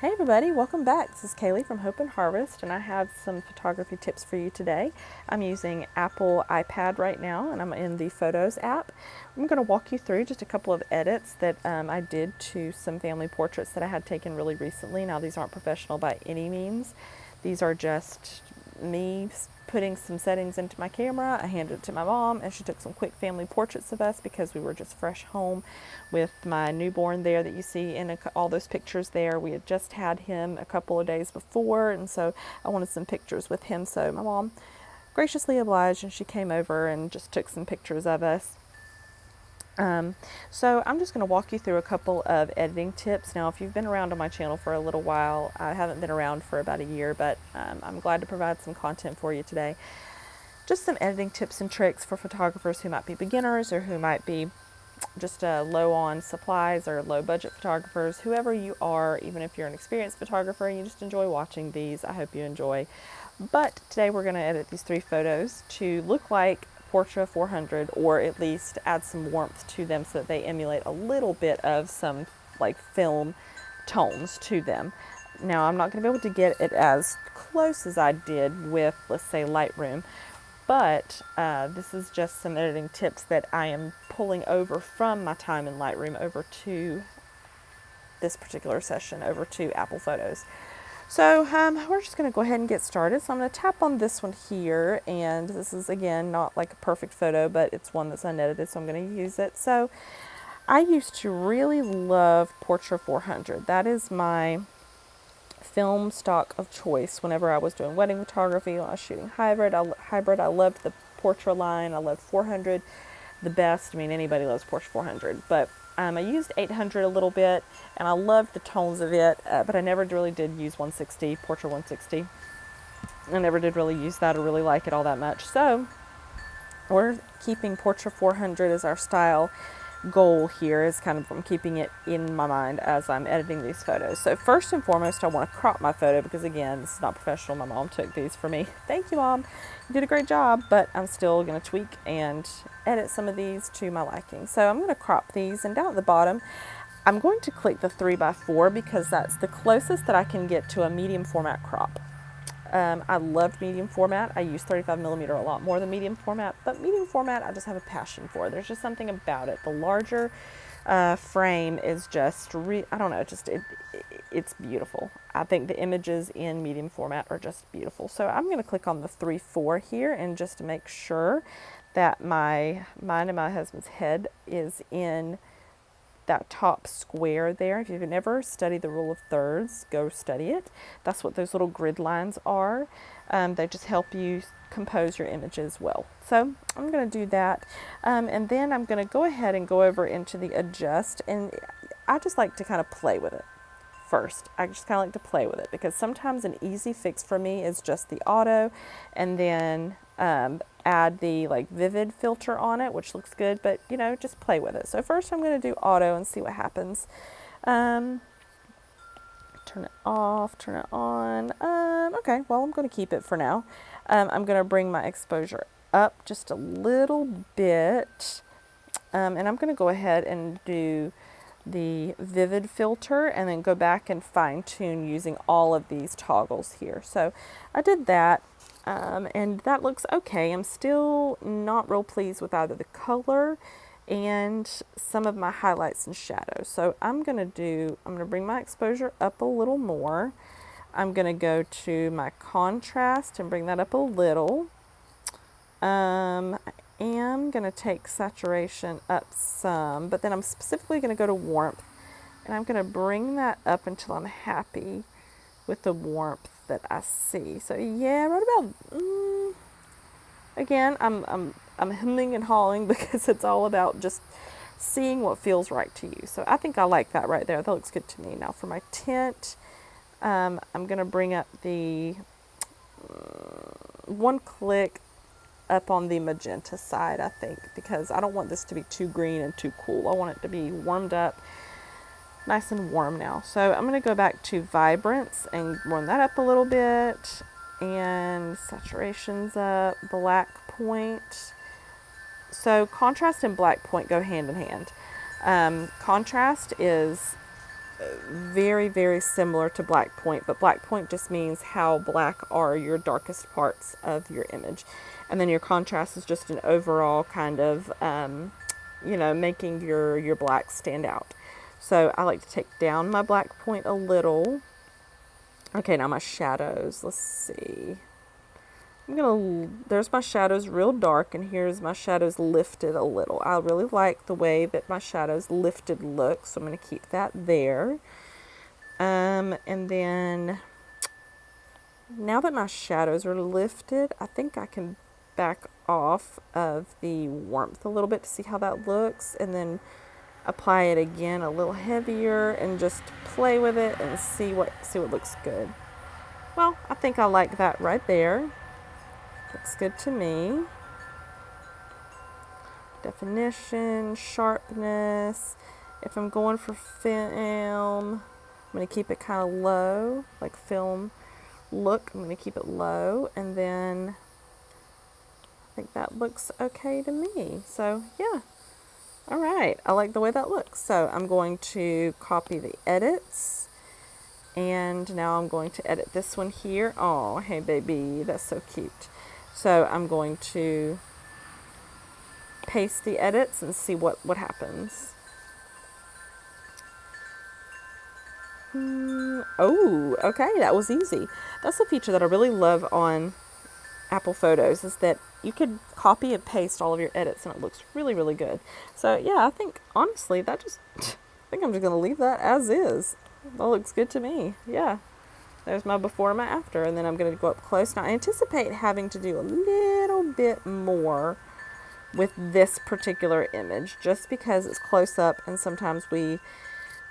Hey everybody, welcome back. This is Kaylee from Hope and Harvest, and I have some photography tips for you today. I'm using Apple iPad right now, and I'm in the Photos app. I'm going to walk you through just a couple of edits that I did to some family portraits that I had taken really recently. Now, these aren't professional by any means. These are just me putting some settings into my camera. I handed it to my mom, and she took some quick family portraits of us because we were just fresh home with my newborn there that you see in all those pictures there. We had just had him a couple of days before, and so I wanted some pictures with him. So my mom graciously obliged, and she came over and just took some pictures of us. So I'm just going to walk you through a couple of editing tips. Now, if you've been around on my channel for a little while, I haven't been around for about a year, but I'm glad to provide some content for you today. Just some editing tips and tricks for photographers who might be beginners or who might be just low on supplies or low budget photographers, whoever you are, even if you're an experienced photographer and you just enjoy watching these, I hope you enjoy. But today we're going to edit these 3 photos to look like Portra 400, or at least add some warmth to them so that they emulate a little bit of some like film tones to them. Now, I'm not going to be able to get it as close as I did with, let's say, Lightroom, but this is just some editing tips that I am pulling over from my time in Lightroom over to this particular session, over to Apple Photos. So we're just going to go ahead and get started. So I'm going to tap on this one here, and this is, again, not like a perfect photo, but it's one that's unedited, so I'm going to use it. So I used to really love Portra 400. That is my film stock of choice whenever I was doing wedding photography, when I was shooting hybrid. I loved the Portra line. I loved 400 the best. I mean, anybody loves Portra 400, but I used 800 a little bit, and I loved the tones of it, but I never really did use 160, Portra 160. I never did really use that or really like it all that much. So we're keeping Portra 400 as our style goal here, is kind of, I'm keeping it in my mind as I'm editing these photos. So first and foremost, I want to crop my photo because, again, this is not professional. My mom took these for me. Thank you, Mom. You did a great job, but I'm still going to tweak and edit some of these to my liking. So I'm going to crop these, and down at the bottom, I'm going to click the 3x4 because that's the closest that I can get to a medium format crop. I loved medium format. I use 35mm a lot more than medium format, but medium format I just have a passion for. There's just something about it. The larger frame is just, I don't know, it's beautiful. I think the images in medium format are just beautiful. So I'm going to click on the 3.4 here, and just to make sure that mine and my husband's head is in that top square there. If you've never studied the rule of thirds, go study it. That's what those little grid lines are. They just help you compose your images well. So I'm going to do that. And then I'm going to go ahead and go over into the adjust. And I just like to kind of play with it first. I just kind of like to play with it because sometimes an easy fix for me is just the auto, and then add the like vivid filter on it, which looks good, but just play with it. So first I'm going to do auto and see what happens. Turn it off, turn it on. Okay, well, I'm going to keep it for now. I'm going to bring my exposure up just a little bit, and I'm going to go ahead and do the vivid filter and then go back and fine tune using all of these toggles here. So I did that. And that looks okay. I'm still not real pleased with either the color and some of my highlights and shadows. So I'm going to bring my exposure up a little more. I'm going to go to my contrast and bring that up a little. I am going to take saturation up some, but then I'm specifically going to go to warmth, and I'm going to bring that up until I'm happy with the warmth that I see. So yeah, right about, again, I'm hemming and hawing because it's all about just seeing what feels right to you. So I think I like that right there. That looks good to me. Now for my tint, I'm going to bring up the one click up on the magenta side, I think, because I don't want this to be too green and too cool. I want it to be warmed up, nice and warm now. So I'm going to go back to vibrance and warm that up a little bit, and saturation's up, black point. So contrast and black point go hand in hand. Contrast is very, very similar to black point, but black point just means how black are your darkest parts of your image. And then your contrast is just an overall kind of, making your black stand out. So I like to take down my black point a little. Okay, now my shadows, let's see. There's my shadows real dark, and here's my shadows lifted a little. I really like the way that my shadows lifted look, so I'm going to keep that there. And then, now that my shadows are lifted, I think I can back off of the warmth a little bit to see how that looks, and then apply it again a little heavier and just play with it and see what looks good. Well, I think I like that right there. Looks good to me. Definition, sharpness. If I'm going for film, I'm going to keep it kind of low, like film look. I'm going to keep it low, and then I think that looks okay to me. So yeah, all right, I like the way that looks. So I'm going to copy the edits, and now I'm going to edit this one here. Oh, hey baby, that's so cute. So I'm going to paste the edits and see what happens. Oh, okay, that was easy. That's a feature that I really love on Apple Photos, is that you could copy and paste all of your edits and it looks really, really good. So yeah, I think honestly I think I'm just gonna leave that as is. That looks good to me. Yeah. There's my before and my after, and then I'm going to go up close. Now I anticipate having to do a little bit more with this particular image, just because it's close up, and sometimes we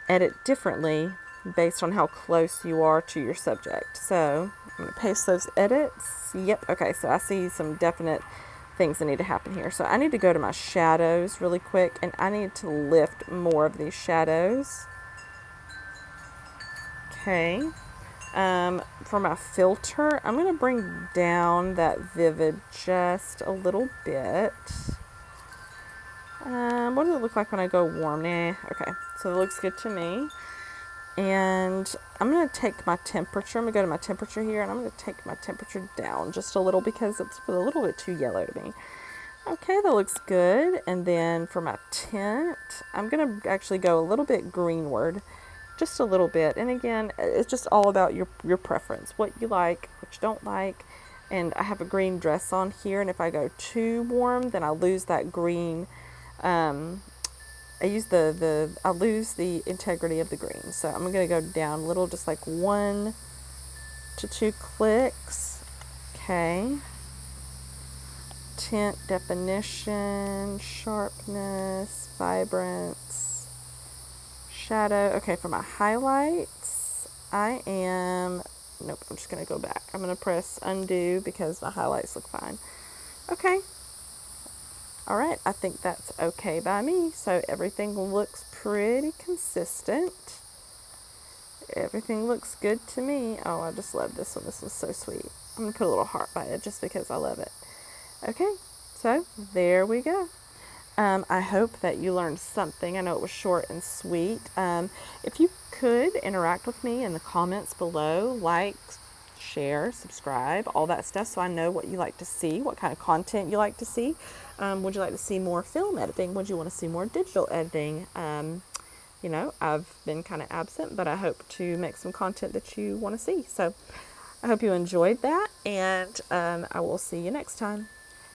edit differently based on how close you are to your subject. So I'm going to paste those edits. Yep, okay, so I see some definite things that need to happen here. So I need to go to my shadows really quick, and I need to lift more of these shadows. Okay. For my filter, I'm going to bring down that vivid just a little bit. What does it look like when I go warm? Nah, okay, so it looks good to me. And I'm going to take my temperature. I'm going to go to my temperature here, and I'm going to take my temperature down just a little because it's a little bit too yellow to me. Okay, that looks good. And then for my tint, I'm going to actually go a little bit greenward. Just a little bit, and again, it's just all about your preference, what you like, what you don't like. And I have a green dress on here, and if I go too warm, then I lose that green. I lose the integrity of the green. So I'm going to go down a little, just like 1 to 2 clicks. Okay. Tint, definition, sharpness, vibrance. Shadow. Okay, for my highlights, nope, I'm just going to go back. I'm going to press undo because my highlights look fine. Okay. All right, I think that's okay by me. So everything looks pretty consistent. Everything looks good to me. Oh, I just love this one. This one's so sweet. I'm going to put a little heart by it just because I love it. Okay, so there we go. I hope that you learned something. I know it was short and sweet. If you could interact with me in the comments below, like, share, subscribe, all that stuff, so I know what you like to see, what kind of content you like to see. Would you like to see more film editing? Would you want to see more digital editing? I've been kind of absent, but I hope to make some content that you want to see. So I hope you enjoyed that, and I will see you next time.